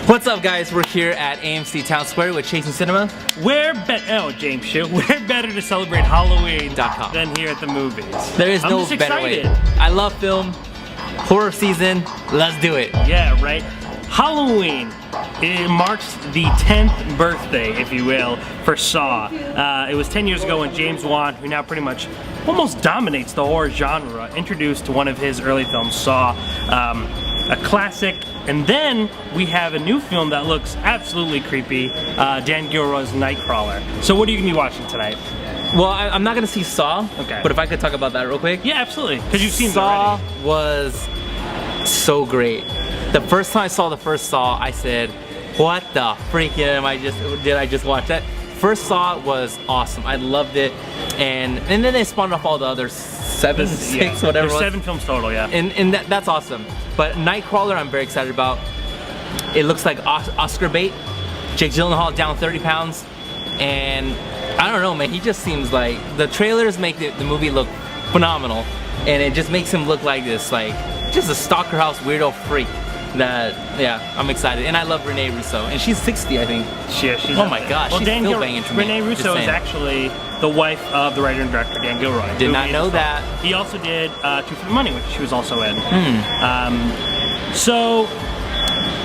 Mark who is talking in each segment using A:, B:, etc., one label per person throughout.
A: What's up, guys? We're here at AMC Town Square with Chasing Cinema.
B: James Shue. Where better to celebrate Halloween.com than here at the movies?
A: There is no better way. I love film, horror season. Let's do it.
B: Yeah, right. Halloween. It marks the 10th birthday, if you will, for Saw. It was 10 years ago when James Wan, who now pretty much almost dominates the horror genre, introduced one of his early films, Saw, a classic. And then we have a new film that looks absolutely creepy, Dan Gilroy's NIGHTCRAWLER. So what are you going to be watching tonight?
A: Well, I'm not going to see Saw,
B: okay.
A: But if I could talk about that real quick.
B: Yeah, absolutely, because you've seen
A: Saw
B: it already.
A: Was so great. The first time I saw the first Saw, I said, what the freak did I just watch? That first Saw was awesome. I loved it. And then they spawned off all the other six, whatever.
B: There's 7 films total, yeah.
A: And that's awesome. But NIGHTCRAWLER, I'm very excited about. It looks like Oscar bait. Jake Gyllenhaal down 30 pounds. And I don't know, man, he just seems like, the trailers make the movie look phenomenal. And it just makes him look like this, like, just a stalker house weirdo freak. That, yeah, I'm excited. And I love Renee Russo. And she's 60, I think.
B: Yeah, she's
A: oh my gosh, she's still banging for me.
B: Renee Russo is actually the wife of the writer and director Dan Gilroy.
A: Did not know that.
B: He also did Two for the Money, which she was also in. So,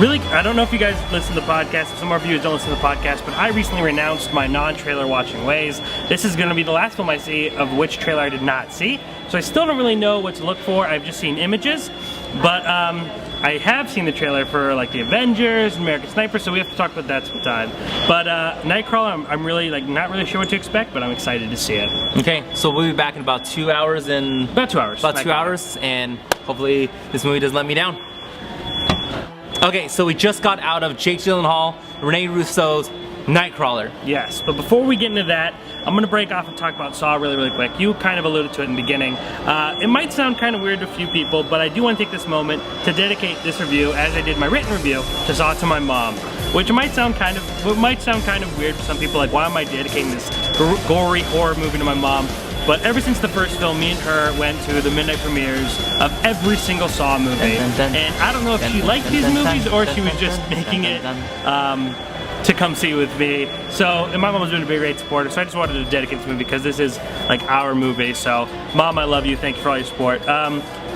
B: really, I don't know if you guys listen to the podcast. Some of our viewers don't listen to the podcast, but I recently renounced my non-trailer watching ways. This is going to be the last film I see of which trailer I did not see. So I still don't really know what to look for. I've just seen images, but I have seen the trailer for like the Avengers, American Sniper, so we have to talk about that sometime. But NIGHTCRAWLER, I'm really not really sure what to expect, but I'm excited to see it.
A: Okay, so we'll be back in about 2 hours and
B: about 2 hours.
A: About 2 hours, and hopefully this movie doesn't let me down. Okay, so we just got out of Jake Gyllenhaal, Renee Russo's NIGHTCRAWLER.
B: Yes, but before we get into that, I'm going to break off and talk about Saw really quick. You kind of alluded to it in the beginning. It might sound kind of weird to a few people, but I do want to take this moment to dedicate this review, as I did my written review, to Saw to my mom. Which might sound kind of weird for some people, like why am I dedicating this gory horror movie to my mom? But ever since the first film, me and her went to the midnight premieres of every single Saw movie. And I don't know if she liked these movies or she was just making it to come see with me. So, and my mom was been a big great supporter, so I just wanted to dedicate this movie because this is like our movie. So, Mom, I love you. Thank you for all your support.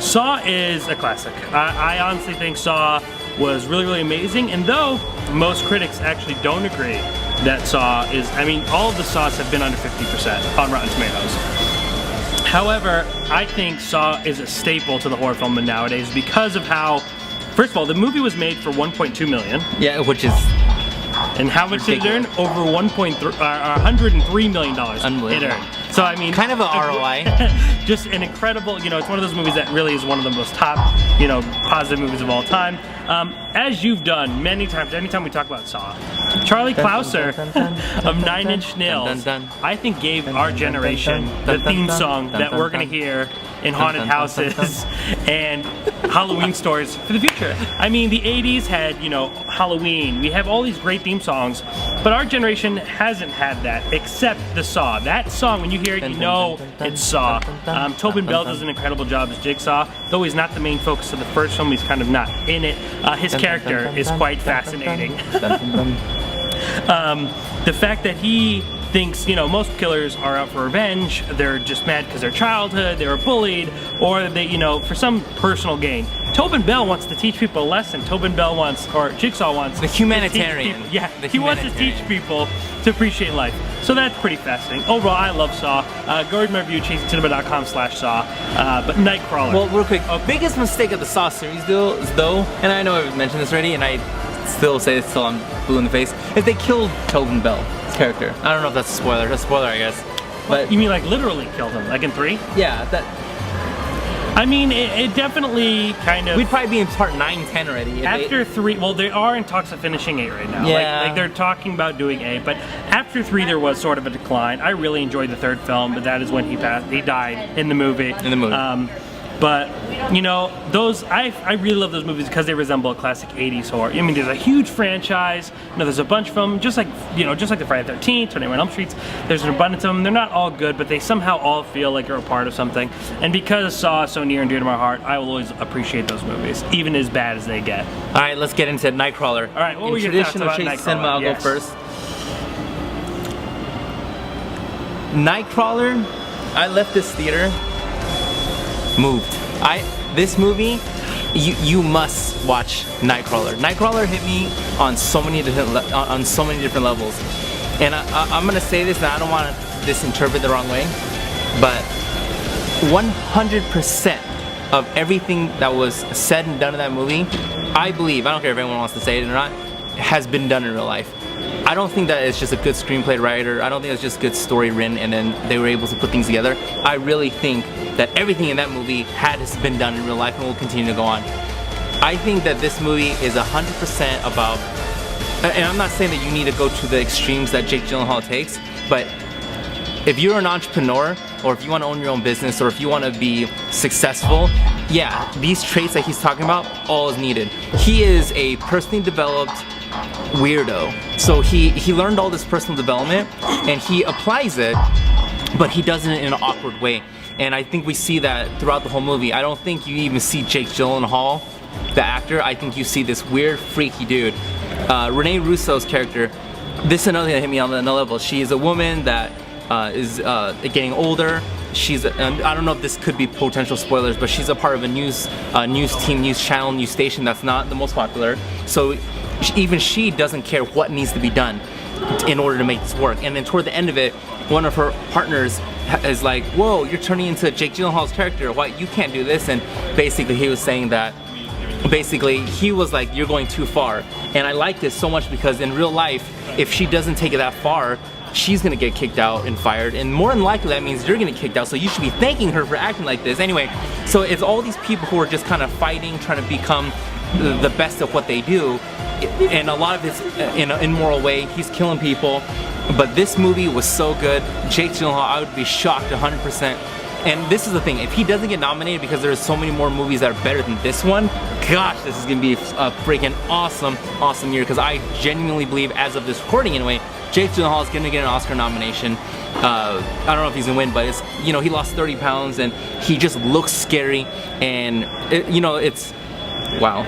B: Saw is a classic. I honestly think Saw was really amazing, and though most critics actually don't agree that Saw is, I mean, all of the Saws have been under 50% on Rotten Tomatoes. However, I think Saw is a staple to the horror film nowadays because of how, first of all, the movie was made for $1.2 million.
A: Yeah, which is...
B: And how much did it earn? Over $103 million it earned. So I mean,
A: kind of an ROI.
B: Just an incredible, you know, it's one of those movies that really is one of the most top, you know, positive movies of all time. As you've done many times, anytime we talk about Saw, Charlie Clouser of 9 Inch Nails, I think gave our generation the theme song that we're gonna hear in haunted houses and Halloween stories for the future. I mean, the 80s had, you know, Halloween. We have all these great theme songs, but our generation hasn't had that except the Saw. That song, when you hear it, you know it's Saw. Tobin Bell does an incredible job as Jigsaw, though he's not the main focus of the first film. He's kind of not in it. His character is quite fascinating. The fact that he thinks, you know, most killers are out for revenge, they're just mad because their childhood, they were bullied, or they, you know, for some personal gain. Tobin Bell wants to teach people a lesson. Tobin Bell wants, or Jigsaw wants,
A: the humanitarian.
B: He wants to teach people to appreciate life. So that's pretty fascinating. Overall, I love Saw. Go read my review, chasingcinema.com/Saw. But NIGHTCRAWLER.
A: Well, real quick, biggest mistake of the Saw series, though, and I know I've mentioned this already, and I still say this till I'm blue in the face, is they killed Tobin Bell. Character. I don't know if that's a spoiler. That's a spoiler, I guess. But
B: you mean like literally killed him, like in 3?
A: Yeah, that.
B: I mean, it definitely kind of.
A: We'd probably be in part 9, 10 already.
B: After 3, well, they are in talks of finishing 8 right now.
A: Yeah.
B: Like they're talking about doing 8, but after 3 there was sort of a decline. I really enjoyed the 3rd film, but that is when he passed. He died in the movie. But you know, I really love those movies because they resemble a classic 80s horror. I mean, there's a huge franchise, you know, there's a bunch of them, just like the Friday the 13th, 21 Elm Streets, there's an abundance of them. They're not all good, but they somehow all feel like they're a part of something. And because Saw is so near and dear to my heart, I will always appreciate those movies, even as bad as they get.
A: All right, let's get into Nightcrawler.
B: All right, what were your thoughts about Nightcrawler?
A: Cinema, I'll go first. Nightcrawler, I left this theater moved. This movie, you must watch Nightcrawler. Nightcrawler hit me on so many different levels, and I'm gonna say this, and I don't want to disinterpret the wrong way, but 100% of everything that was said and done in that movie, I believe, I don't care if anyone wants to say it or not, has been done in real life. I don't think that it's just a good screenplay writer. I don't think it's just good story written and then they were able to put things together. I really think that everything in that movie has been done in real life and will continue to go on. I think that this movie is 100% about, and I'm not saying that you need to go to the extremes that Jake Gyllenhaal takes, but if you're an entrepreneur, or if you want to own your own business, or if you want to be successful, yeah, these traits that he's talking about, all is needed. He is a personally developed weirdo. So he learned all this personal development and he applies it, but he does it in an awkward way. And I think we see that throughout the whole movie. I don't think you even see Jake Gyllenhaal, the actor. I think you see this weird, freaky dude. Renee Russo's character, this is another thing that hit me on another level. She is a woman that is getting older. She's, I don't know if this could be potential spoilers, but she's a part of a news team, news channel, news station that's not the most popular. So even she doesn't care what needs to be done in order to make this work. And then toward the end of it, one of her partners is like, whoa, you're turning into Jake Gyllenhaal's character, why you can't do this? And basically he was saying that, he was like, you're going too far. And I like this so much because in real life, if she doesn't take it that far, she's gonna get kicked out and fired, and more than likely that means you're gonna get kicked out, so you should be thanking her for acting like this. Anyway, so it's all these people who are just kind of fighting, trying to become the best of what they do, and a lot of it's in an immoral way. He's killing people, but this movie was so good. Jake Gyllenhaal, I would be shocked 100%. And this is the thing, if he doesn't get nominated because there's so many more movies that are better than this one, gosh, this is gonna be a freaking awesome year, because I genuinely believe, as of this recording anyway, Jake Gyllenhaal is gonna get an Oscar nomination. I don't know if he's gonna win, but it's, you know, he lost 30 pounds and he just looks scary, and it's, wow.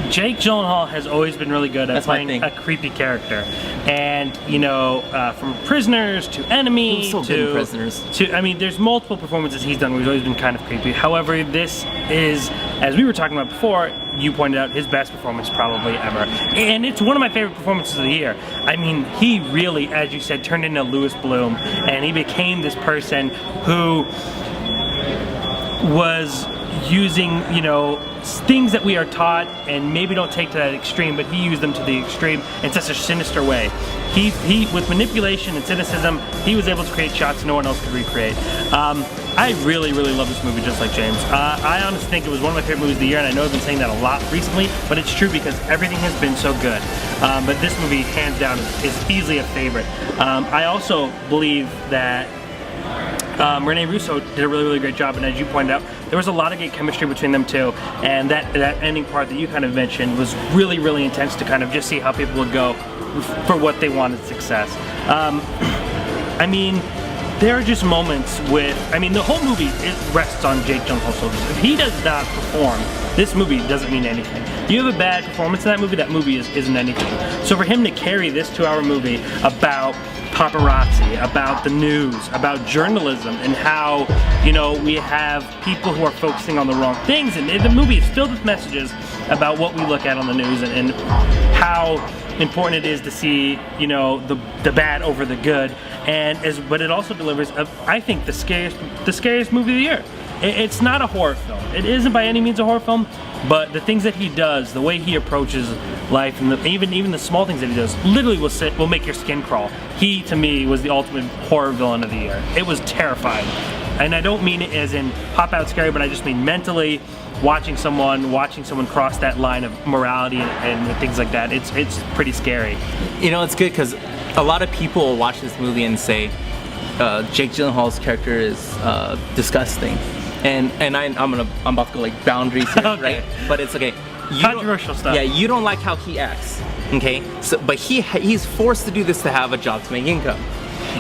B: Jake Gyllenhaal has always been really good at playing a creepy character, and from Prisoners to Enemy
A: to Prisoners.
B: I mean, there's multiple performances he's done where he's always been kind of creepy. However, this is, as we were talking about before, you pointed out, his best performance probably ever, and it's one of my favorite performances of the year. I mean, he really, as you said, turned into Louis Bloom, and he became this person who was using, things that we are taught and maybe don't take to that extreme, but he used them to the extreme in such a sinister way. He with manipulation and cynicism, he was able to create shots no one else could recreate. I really love this movie, just like James. I honestly think it was one of my favorite movies of the year, and I know I've been saying that a lot recently, but it's true because everything has been so good. But this movie, hands down, is easily a favorite. I also believe that Renee Russo did a really great job, and as you pointed out, there was a lot of great chemistry between them two, and that ending part that you kind of mentioned was really intense to kind of just see how people would go for what they wanted success. I mean, there are just moments with, the whole movie rests on Jake Gyllenhaal's shoulders. If he does not perform, this movie doesn't mean anything. If you have a bad performance in that movie isn't anything. So for him to carry this 2-hour movie about paparazzi, about the news, about journalism, and how, we have people who are focusing on the wrong things, and the movie is filled with messages about what we look at on the news and how important it is to see, the bad over the good, but it also delivers, I think, the scariest movie of the year. It's not a horror film. It isn't by any means a horror film, but the things that he does, the way he approaches life, and even the small things that he does, literally will make your skin crawl. He, to me, was the ultimate horror villain of the year. It was terrifying. And I don't mean it as in pop out scary, but I just mean mentally watching someone cross that line of morality and things like that. It's pretty scary.
A: It's good because a lot of people will watch this movie and say Jake Gyllenhaal's character is disgusting. and I'm about to go like boundaries here,
B: Okay.
A: right? But it's okay.
B: Controversial stuff.
A: Yeah, you don't like how he acts, okay? So, but he's forced to do this to have a job to make income.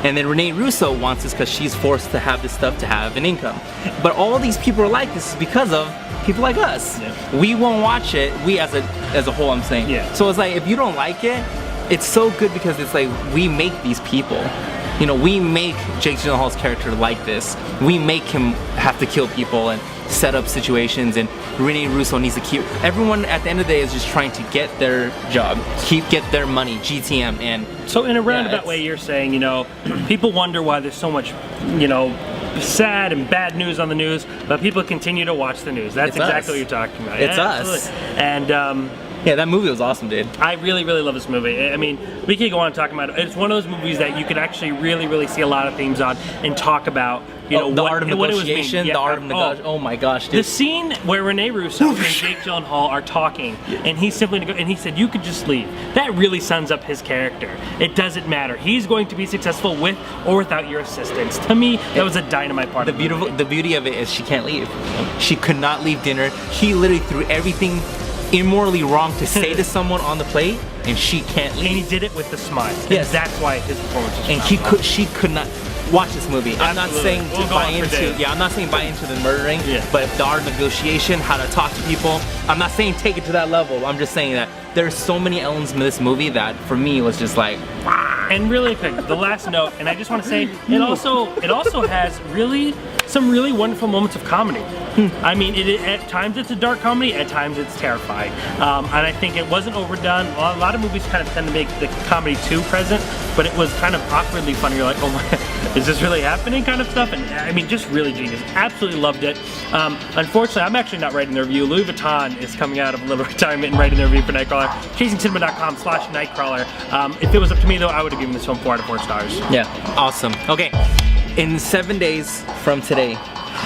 A: And then Renee Russo wants this because she's forced to have this stuff to have an income. But all these people are like this is because of people like us.
B: Yeah.
A: We won't watch it. We as a whole, I'm saying.
B: Yeah.
A: So it's like if you don't like it, it's so good because it's like we make these people. You know, we make Jake Gyllenhaal's character like this. We make him have to kill people and set up situations, and Renee Russo needs to keep. Everyone at the end of the day is just trying to get their job, get their money, GTM, and.
B: So in a roundabout way, you're saying, you know, people wonder why there's so much, you know, sad and bad news on the news, but people continue to watch the news. That's exactly what you're talking about.
A: It's
B: us.
A: Absolutely.
B: And
A: yeah, that movie was awesome, dude.
B: I really, really love this movie. I mean, we could go on talking about it. It's one of those movies that you could actually really, really see a lot of themes on and talk about, you know,
A: the art of negotiation,
B: the
A: art of negotiation. Oh my gosh, dude.
B: The scene where Renee Russo and Jake Gyllenhaal are talking, and he's simply and he said, "You could just leave." That really sums up his character. It doesn't matter. He's going to be successful with or without your assistance. To me, that was a dynamite part.
A: The beauty of it is she can't leave. She could not leave dinner. He literally threw everything immorally wrong to say to someone on the plate, and she can't leave.
B: And he did it with a smile.
A: Yes,
B: and that's why his performance was
A: and
B: phenomenal.
A: she could not watch this movie. I'm not saying to buy into. Yeah, I'm not saying buy into the murdering, but the art of negotiation, how to talk to people. I'm not saying take it to that level. I'm just saying that there's so many elements in this movie that for me was just like.
B: And really quick, the last note, and I just want to say, it also has really some really wonderful moments of comedy. I mean, at times it's a dark comedy, at times it's terrifying, and I think it wasn't overdone. A lot of movies kind of tend to make the comedy too present, but it was kind of awkwardly funny. You're like, oh my, is this really happening? Kind of stuff. And I mean, just really genius. Absolutely loved it. Unfortunately, I'm actually not writing the review. Louis Vuitton is coming out of a little retirement and writing the review for Nightcrawler. ChasingCinema.com/Nightcrawler. If it was up to me though, I would have given this film 4 out of 4 stars.
A: Yeah, awesome. Okay, in 7 days from today,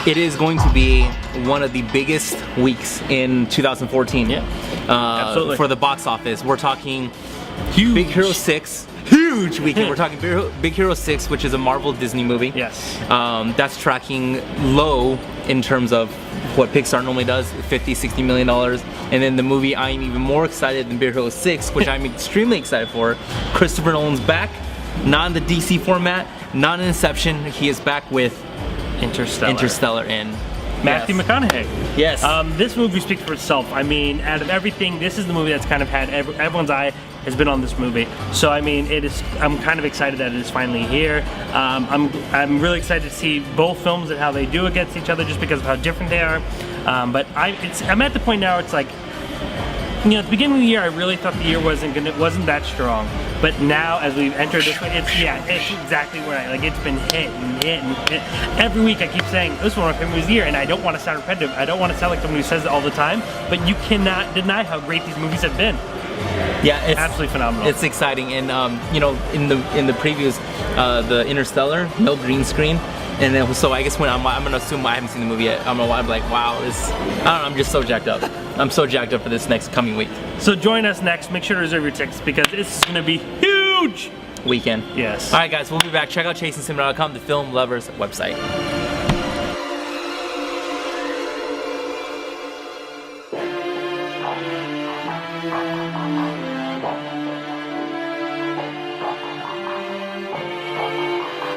A: it is going to be one of the biggest weeks in 2014.
B: Yeah, absolutely.
A: For the box office, we're talking
B: huge.
A: Big Hero 6. Huge weekend. We're talking Big Hero 6, which is a Marvel Disney movie.
B: Yes.
A: That's tracking low in terms of what Pixar normally does, $50-60 million. And then the movie I'm even more excited than Big Hero 6, which I'm extremely excited for. Christopher Nolan's back, not in the DC format, not in Inception. He is back with Interstellar and
B: Matthew McConaughey.
A: Yes.
B: This movie speaks for itself. I mean, out of everything, this is the movie that's kind of had everyone's eye has been on this movie. So I mean, I'm kind of excited that it is finally here. I'm really excited to see both films and how they do against each other, just because of how different they are. But I'm at the point now. It's like, you know, at the beginning of the year, I really thought the year wasn't that strong. But now, as we've entered this, it's exactly right. Like, it's been hit and hit and hit. Every week I keep saying, this is one of my favorite movies of the year, and I don't want to sound repetitive. I don't want to sound like someone who says it all the time, but you cannot deny how great these movies have been.
A: Yeah, it's
B: absolutely phenomenal.
A: It's exciting, and you know, in the previews, the Interstellar, no green screen. And then, so I guess when I'm gonna assume I haven't seen the movie yet. I'm like, wow, I don't know, I'm just so jacked up. I'm so jacked up for this next coming week.
B: So join us next. Make sure to reserve your tickets because this is gonna be huge
A: weekend.
B: Yes.
A: All right, guys, we'll be back. Check out ChasingCinema.com, the film lovers website.